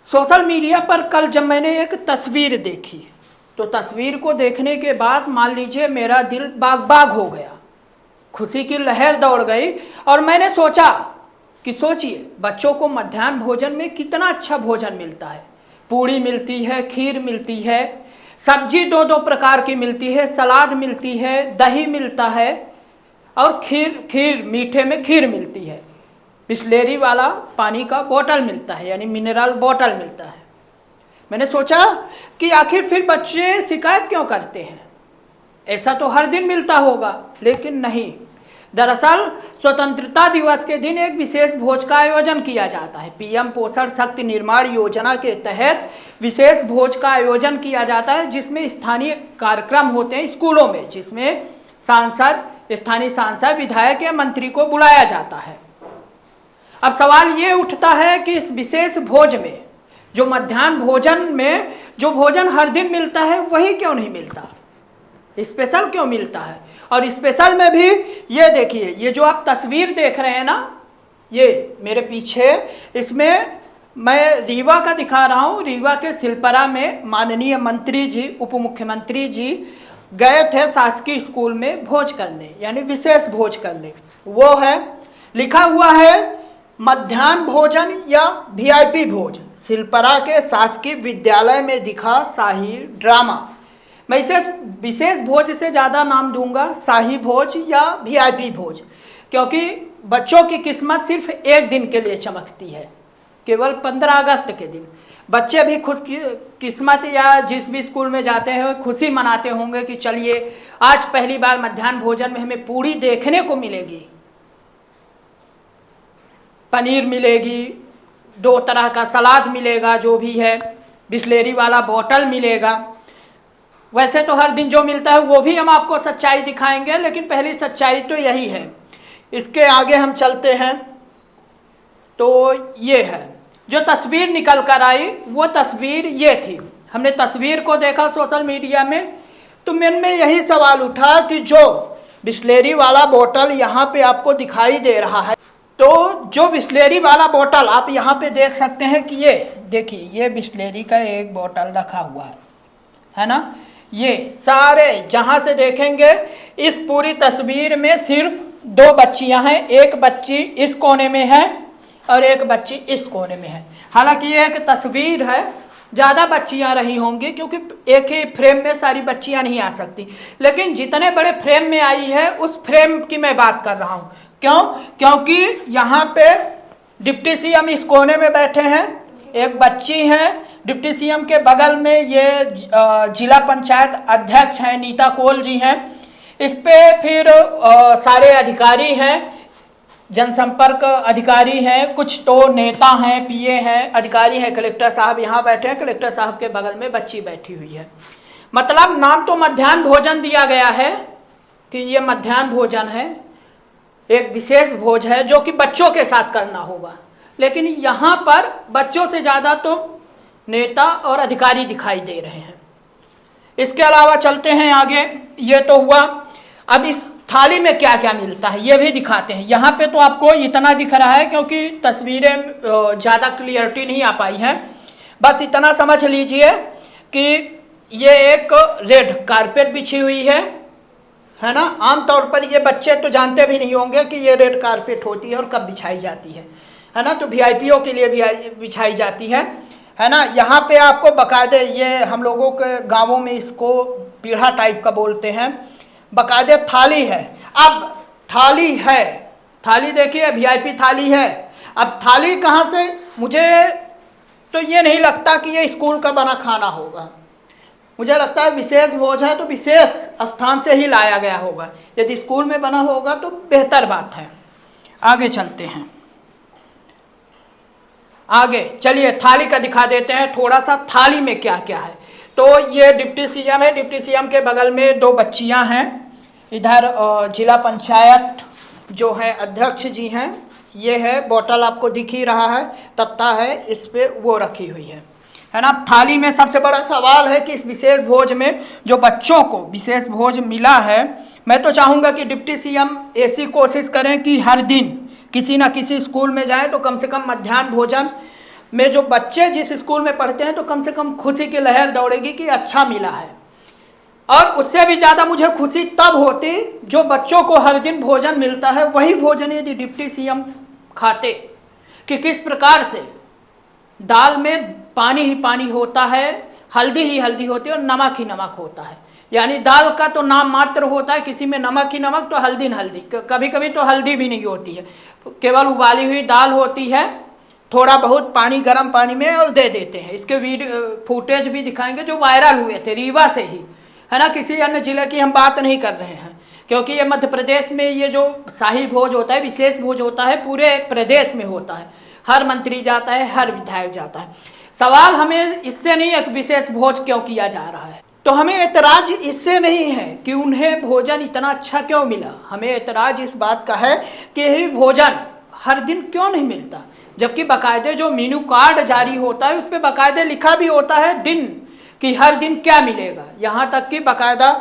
Social media पर कल जब मैंने एक तस्वीर देखी तो तस्वीर को देखने के बाद मान लीजिए मेरा दिल बाग बाग हो गया, खुशी की लहर दौड़ गई। और मैंने सोचा कि सोचिए बच्चों को मध्याह्न भोजन में कितना अच्छा भोजन मिलता है। पूड़ी मिलती है, खीर मिलती है, सब्जी दो दो प्रकार की मिलती है, सलाद मिलती है, दही मिलता है और खीर मीठे में खीर मिलती है। बिस्लेरी वाला पानी का बोतल मिलता है, यानी मिनरल बोतल मिलता है। मैंने सोचा कि आखिर फिर बच्चे शिकायत क्यों करते हैं, ऐसा तो हर दिन मिलता होगा। लेकिन नहीं, दरअसल स्वतंत्रता दिवस के दिन एक विशेष भोज का आयोजन किया जाता है। पीएम पोषण शक्ति निर्माण योजना के तहत विशेष भोज का आयोजन किया जाता है, जिसमें स्थानीय कार्यक्रम होते हैं स्कूलों में, जिसमें स्थानीय सांसद, विधायक या मंत्री को बुलाया जाता है। अब सवाल ये उठता है कि इस विशेष भोज में जो मध्याह्न भोजन में जो भोजन हर दिन मिलता है वही क्यों नहीं मिलता, स्पेशल क्यों मिलता है। और स्पेशल में भी ये देखिए, ये जो आप तस्वीर देख रहे हैं ना, ये मेरे पीछे, इसमें मैं रीवा का दिखा रहा हूँ। रीवा के सिलपरा में माननीय मंत्री जी, उप मुख्यमंत्री जी गए थे शासकीय स्कूल में भोज करने, यानी विशेष भोज करने। वो है, लिखा हुआ है मध्याह्न भोजन या वीआईपी भोज। सिलपरा के शासकीय विद्यालय में दिखा शाही ड्रामा। मैं इसे विशेष भोज से ज़्यादा नाम दूंगा शाही भोज या वीआईपी भोज, क्योंकि बच्चों की किस्मत सिर्फ एक दिन के लिए चमकती है, केवल 15 अगस्त के दिन। बच्चे भी खुश किस्मत या जिस भी स्कूल में जाते हैं खुशी मनाते होंगे कि चलिए आज पहली बार मध्याह्न भोजन में हमें पूड़ी देखने को मिलेगी, पनीर मिलेगी, 2 तरह का सलाद मिलेगा, जो भी है, बिस्लेरी वाला बोतल मिलेगा। वैसे तो हर दिन जो मिलता है वो भी हम आपको सच्चाई दिखाएंगे, लेकिन पहली सच्चाई तो यही है। इसके आगे हम चलते हैं तो ये है जो तस्वीर निकल कर आई, वो तस्वीर ये थी। हमने तस्वीर को देखा सोशल मीडिया में, तो मन में यही सवाल उठा कि जो बिस्लेरी वाला बोतल यहाँ पे आपको दिखाई दे रहा है, तो जो बिस्लेरी वाला बोतल आप यहाँ पे देख सकते हैं कि ये देखिए, ये बिस्लेरी का एक बोतल रखा हुआ है ना। ये सारे जहाँ से देखेंगे इस पूरी तस्वीर में सिर्फ 2 बच्चियाँ हैं, एक बच्ची इस कोने में है और एक बच्ची इस कोने में है। हालांकि ये एक तस्वीर है, ज़्यादा बच्चियाँ रही होंगी क्योंकि एक ही फ्रेम में सारी बच्चियाँ नहीं आ सकती, लेकिन जितने बड़े फ्रेम में आई है उस फ्रेम की मैं बात कर रहा हूँ। क्यों? क्योंकि यहाँ पे डिप्टी सीएम इस कोने में बैठे हैं, एक बच्ची है, डिप्टी सीएम के बगल में ये जिला पंचायत अध्यक्ष हैं नीता कोल जी हैं, इस पे फिर सारे अधिकारी हैं, जनसंपर्क अधिकारी हैं, कुछ तो नेता हैं, पीए हैं, अधिकारी हैं, कलेक्टर साहब यहाँ बैठे हैं, कलेक्टर साहब के बगल में बच्ची बैठी हुई है। मतलब नाम तो मध्याह्न भोजन दिया गया है कि ये मध्याह्न भोजन है, एक विशेष भोज है जो कि बच्चों के साथ करना होगा, लेकिन यहाँ पर बच्चों से ज़्यादा तो नेता और अधिकारी दिखाई दे रहे हैं। इसके अलावा चलते हैं आगे, ये तो हुआ। अब इस थाली में क्या क्या मिलता है ये भी दिखाते हैं। यहाँ पे तो आपको इतना दिख रहा है क्योंकि तस्वीरें ज़्यादा क्लियरिटी नहीं आ पाई है, बस इतना समझ लीजिए कि ये एक रेड कारपेट बिछी हुई है ना। आमतौर पर ये बच्चे तो जानते भी नहीं होंगे कि ये रेड कारपेट होती है और कब बिछाई जाती है ना। तो वीआईपीओ के लिए भी बिछाई जाती है ना। यहाँ पे आपको बकायदे, ये हम लोगों के गांवों में इसको पीढ़ा टाइप का बोलते हैं, बकायदे थाली है। अब थाली है, थाली देखिए वीआईपी थाली है। अब थाली कहाँ से, मुझे तो ये नहीं लगता कि ये स्कूल का बना खाना होगा, मुझे लगता है विशेष भोज है तो विशेष स्थान से ही लाया गया होगा। यदि स्कूल में बना होगा तो बेहतर बात है। आगे चलते हैं, आगे चलिए थाली का दिखा देते हैं थोड़ा सा, थाली में क्या क्या है। तो ये डिप्टी सीएम है, डिप्टी सीएम के बगल में 2 बच्चियां हैं, इधर जिला पंचायत जो है अध्यक्ष जी हैं, ये है बोतल आपको दिख ही रहा है, तत्ता है इस पे वो रखी हुई है ना। थाली में सबसे बड़ा सवाल है कि इस विशेष भोज में जो बच्चों को विशेष भोज मिला है, मैं तो चाहूँगा कि डिप्टी सीएम ऐसी कोशिश करें कि हर दिन किसी न किसी स्कूल में जाएं तो कम से कम मध्याह्न भोजन में जो बच्चे जिस स्कूल में पढ़ते हैं तो कम से कम खुशी की लहर दौड़ेगी कि अच्छा मिला है। और उससे भी ज़्यादा मुझे खुशी तब होती जो बच्चों को हर दिन भोजन मिलता है, वही भोजन यदि डिप्टी सीएम खाते कि किस प्रकार से दाल में पानी ही पानी होता है, हल्दी ही हल्दी होती है और नमक ही नमक होता है। यानी दाल का तो नाम मात्र होता है, किसी में नमक ही नमक तो हल्दी न हल्दी, कभी कभी तो हल्दी भी नहीं होती है, केवल उबाली हुई दाल होती है, थोड़ा बहुत पानी गर्म पानी में और दे देते हैं। इसके वीडियो फुटेज भी दिखाएंगे जो वायरल हुए थे रीवा से ही, है ना, किसी अन्य जिले की हम बात नहीं कर रहे हैं, क्योंकि ये मध्य प्रदेश में ये जो शाही भोज होता है, विशेष भोज होता है, पूरे प्रदेश में होता है, हर मंत्री जाता है, हर विधायक जाता है। सवाल हमें इससे नहीं है कि विशेष भोज क्यों किया जा रहा है, तो हमें ऐतराज इससे नहीं है कि उन्हें भोजन इतना अच्छा क्यों मिला, हमें ऐतराज इस बात का है कि यही भोजन हर दिन क्यों नहीं मिलता, जबकि बाकायदे जो मेनू कार्ड जारी होता है उस पर बाकायदे लिखा भी होता है दिन कि हर दिन क्या मिलेगा। यहाँ तक कि बाकायदा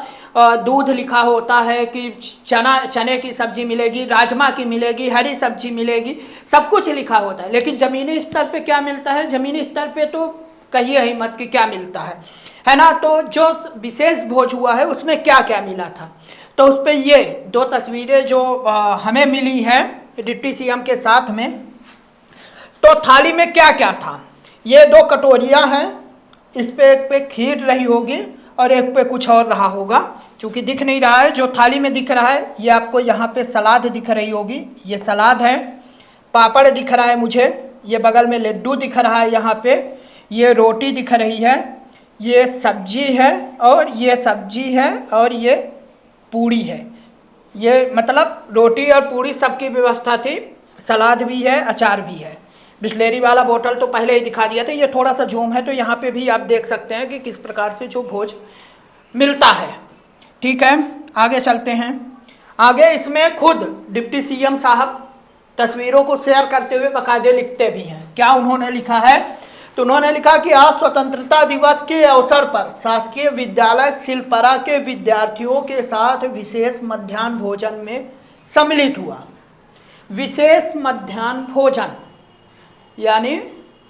दूध लिखा होता है कि चने की सब्जी मिलेगी, राजमा की मिलेगी, हरी सब्जी मिलेगी, सब कुछ लिखा होता है। लेकिन ज़मीनी स्तर पे क्या मिलता है, ज़मीनी स्तर पे तो कहिए ही मत कि क्या मिलता है ना। तो जो विशेष भोज हुआ है उसमें क्या क्या मिला था, तो उस पर ये दो तस्वीरें जो हमें मिली हैं डिप्टी सीएम के साथ में, तो थाली में क्या क्या था। ये दो कटोरियाँ हैं, इस पे एक पे खीर रही होगी और एक पे कुछ और रहा होगा, क्योंकि दिख नहीं रहा है। जो थाली में दिख रहा है ये आपको यहाँ पे सलाद दिख रही होगी, ये सलाद है, पापड़ दिख रहा है मुझे, ये बगल में लड्डू दिख रहा है, यहाँ पे ये रोटी दिख रही है, ये सब्जी है और ये सब्जी है और ये पूड़ी है। ये मतलब रोटी और पूड़ी सबकी व्यवस्था थी, सलाद भी है, अचार भी है। बिस्लेरी वाला बोतल तो पहले ही दिखा दिया था, ये थोड़ा सा जूम है तो यहाँ पे भी आप देख सकते हैं कि किस प्रकार से जो भोज मिलता है। ठीक है, आगे चलते हैं। आगे इसमें खुद डिप्टी सीएम साहब तस्वीरों को शेयर करते हुए बाकायदे लिखते भी हैं। क्या उन्होंने लिखा है, तो उन्होंने लिखा कि आज स्वतंत्रता दिवस के अवसर पर शासकीय विद्यालय सिलपरा के विद्यार्थियों के साथ विशेष मध्याह्न भोजन में सम्मिलित हुआ। विशेष मध्याह्न भोजन यानी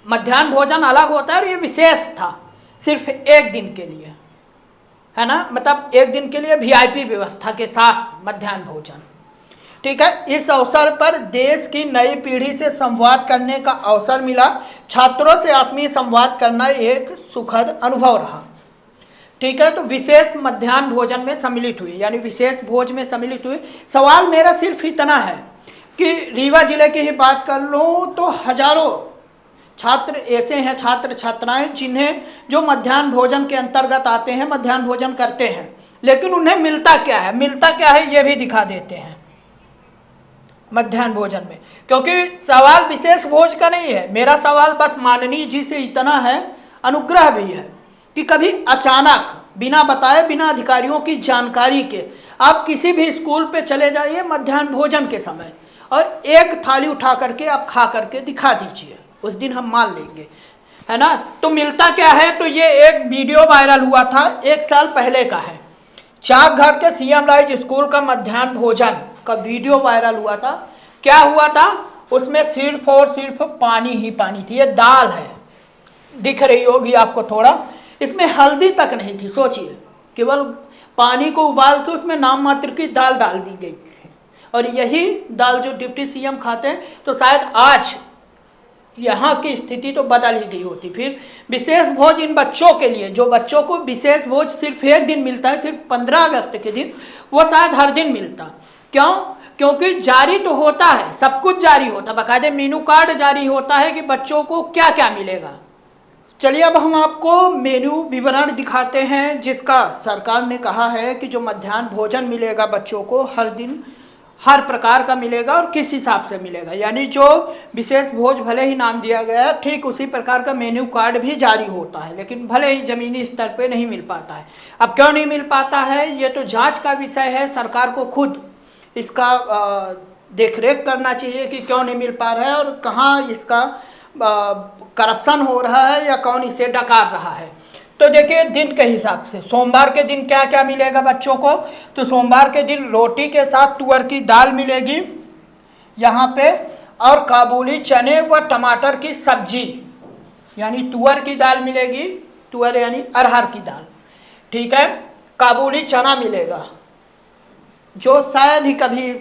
मध्याह्न भोजन अलग होता है और ये विशेष था, सिर्फ एक दिन के लिए, है ना, मतलब एक दिन के लिए वीआईपी व्यवस्था के साथ मध्याह्न भोजन। ठीक है, इस अवसर पर देश की नई पीढ़ी से संवाद करने का अवसर मिला। छात्रों से आत्मीय संवाद करना एक सुखद अनुभव रहा। ठीक है, तो विशेष मध्याह्न भोजन में सम्मिलित हुए यानी विशेष भोज में सम्मिलित हुए। सवाल मेरा सिर्फ इतना है कि रीवा जिले की ही बात कर लूँ तो हजारों छात्र ऐसे हैं, छात्र छात्राएं जिन्हें जो मध्याह्न भोजन के अंतर्गत आते हैं, मध्याह्न भोजन करते हैं, लेकिन उन्हें मिलता क्या है, मिलता क्या है ये भी दिखा देते हैं मध्याह्न भोजन में। क्योंकि सवाल विशेष भोज का नहीं है, मेरा सवाल बस माननीय जी से इतना है, अनुग्रह भी है कि कभी अचानक बिना बताए, बिना अधिकारियों की जानकारी के आप किसी भी स्कूल पे चले जाइए मध्याह्न भोजन के समय और एक थाली उठा करके आप खा करके दिखा दीजिए, उस दिन हम मान लेंगे, है ना। तो मिलता क्या है, तो ये एक वीडियो वायरल हुआ था, 1 साल पहले का है। चाकघर के सीएम राइज स्कूल का मध्याह्न भोजन का वीडियो वायरल हुआ था। क्या हुआ था, उसमें सिर्फ और सिर्फ पानी ही पानी थी। ये दाल है, दिख रही होगी आपको थोड़ा, इसमें हल्दी तक नहीं थी। सोचिए, केवल पानी को उबाल के उसमें नाम मात्र की दाल डाल दी गई है, और यही दाल जो डिप्टी सीएम खाते हैं, तो शायद आज यहाँ की स्थिति तो बदल ही गई होती। फिर विशेष भोज इन बच्चों के लिए, जो बच्चों को विशेष भोज सिर्फ एक दिन मिलता है, सिर्फ 15 अगस्त के दिन, वो शायद हर दिन मिलता। क्यों, क्योंकि जारी तो होता है, सब कुछ जारी होता है, बाकायदे मेनू कार्ड जारी होता है कि बच्चों को क्या क्या मिलेगा। चलिए अब हम आपको मेनू विवरण दिखाते हैं, जिसका सरकार ने कहा है कि जो मध्याह्न भोजन मिलेगा बच्चों को हर दिन हर प्रकार का मिलेगा और किस हिसाब से मिलेगा। यानी जो विशेष भोज भले ही नाम दिया गया है, ठीक उसी प्रकार का मेन्यू कार्ड भी जारी होता है, लेकिन भले ही ज़मीनी स्तर पे नहीं मिल पाता है। अब क्यों नहीं मिल पाता है, ये तो जांच का विषय है, सरकार को खुद इसका देखरेख करना चाहिए कि क्यों नहीं मिल पा रहा है और कहाँ इसका करप्शन हो रहा है या कौन इसे डकार रहा है। तो देखिए, दिन के हिसाब से सोमवार के दिन क्या क्या मिलेगा बच्चों को, तो सोमवार के दिन रोटी के साथ तुअर की दाल मिलेगी यहाँ पे, और काबुली चने व टमाटर की सब्जी यानी तुअर की दाल मिलेगी, तुअर यानी अरहर की दाल, ठीक है। काबुली चना मिलेगा, जो शायद ही कभी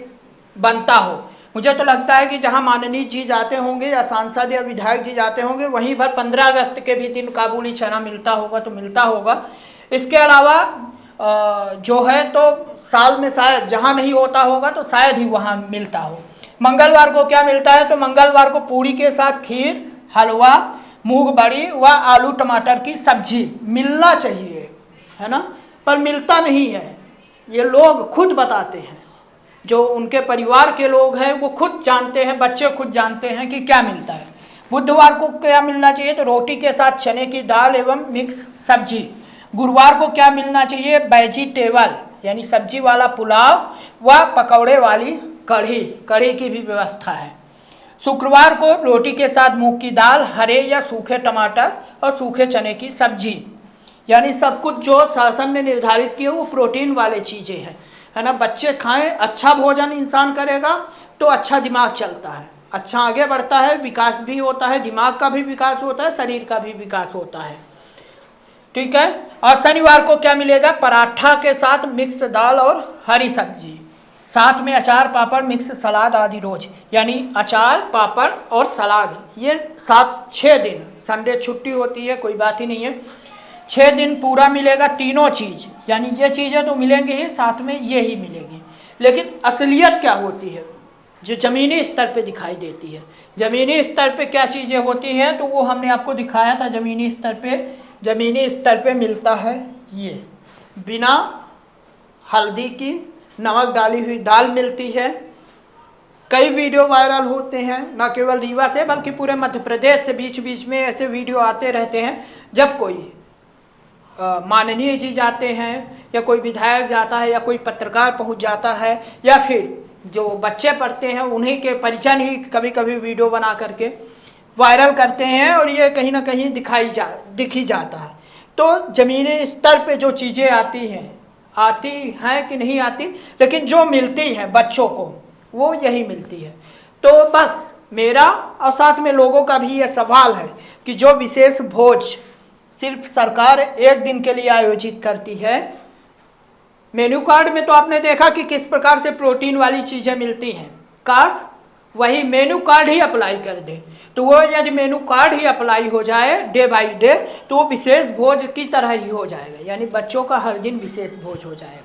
बनता हो। मुझे तो लगता है कि जहां माननीय जी जाते होंगे या सांसद या विधायक जी जाते होंगे वहीं पर 15 अगस्त के भी दिन काबुली चना मिलता होगा तो मिलता होगा। इसके अलावा जो है तो साल में शायद जहां नहीं होता होगा तो शायद ही वहां मिलता हो। मंगलवार को क्या मिलता है, तो मंगलवार को पूरी के साथ खीर, हलवा, मूंग बड़ी व आलू टमाटर की सब्जी मिलना चाहिए, है ना, पर मिलता नहीं है। ये लोग खुद बताते हैं, जो उनके परिवार के लोग हैं वो खुद जानते हैं, बच्चे खुद जानते हैं कि क्या मिलता है। बुधवार को क्या मिलना चाहिए, तो रोटी के साथ चने की दाल एवं मिक्स सब्जी। गुरुवार को क्या मिलना चाहिए, वेजिटेबल यानी सब्जी वाला पुलाव व पकौड़े वाली कढ़ी, कढ़ी की भी व्यवस्था है। शुक्रवार को रोटी के साथ मूंग की दाल, हरे या सूखे टमाटर और सूखे चने की सब्जी। यानी सब कुछ जो शासन ने निर्धारित किया वो प्रोटीन वाले चीज़ें हैं, है ना। बच्चे खाएं, अच्छा भोजन इंसान करेगा तो अच्छा दिमाग चलता है, अच्छा आगे बढ़ता है, विकास भी होता है, दिमाग का भी विकास होता है, शरीर का भी विकास होता है, ठीक है। और शनिवार को क्या मिलेगा, पराठा के साथ मिक्स दाल और हरी सब्जी, साथ में अचार, पापड़, मिक्स सलाद आदि रोज। यानी अचार, पापड़ और सलाद, ये 6 दिन, संडे छुट्टी होती है, कोई बात ही नहीं है, 6 दिन पूरा मिलेगा तीनों चीज़। यानी ये चीज़ें तो मिलेंगी ही, साथ में ये ही मिलेगी। लेकिन असलियत क्या होती है, जो ज़मीनी स्तर पे दिखाई देती है। ज़मीनी स्तर पे क्या चीज़ें होती हैं, तो वो हमने आपको दिखाया था। ज़मीनी स्तर पे मिलता है ये, बिना हल्दी की नमक डाली हुई दाल मिलती है। कई वीडियो वायरल होते हैं, न केवल रीवा से बल्कि पूरे मध्य प्रदेश से बीच बीच में ऐसे वीडियो आते रहते हैं, जब कोई माननीय जी जाते हैं या कोई विधायक जाता है या कोई पत्रकार पहुंच जाता है या फिर जो बच्चे पढ़ते हैं उन्हीं के परिजन ही कभी कभी वीडियो बना करके वायरल करते हैं, और ये कहीं ना कहीं दिख ही जाता है। तो ज़मीनी स्तर पे जो चीज़ें आती हैं कि नहीं आती, लेकिन जो मिलती हैं बच्चों को वो यही मिलती है। तो बस मेरा और साथ में लोगों का भी ये सवाल है कि जो विशेष भोज सिर्फ सरकार एक दिन के लिए आयोजित करती है, मेन्यू कार्ड में तो आपने देखा कि किस प्रकार से प्रोटीन वाली चीज़ें मिलती हैं, काश वही मेन्यू कार्ड ही अप्लाई कर दे। तो वो यदि मेन्यू कार्ड ही अप्लाई हो जाए डे बाय डे, तो वो विशेष भोज की तरह ही हो जाएगा, यानी बच्चों का हर दिन विशेष भोज हो जाएगा।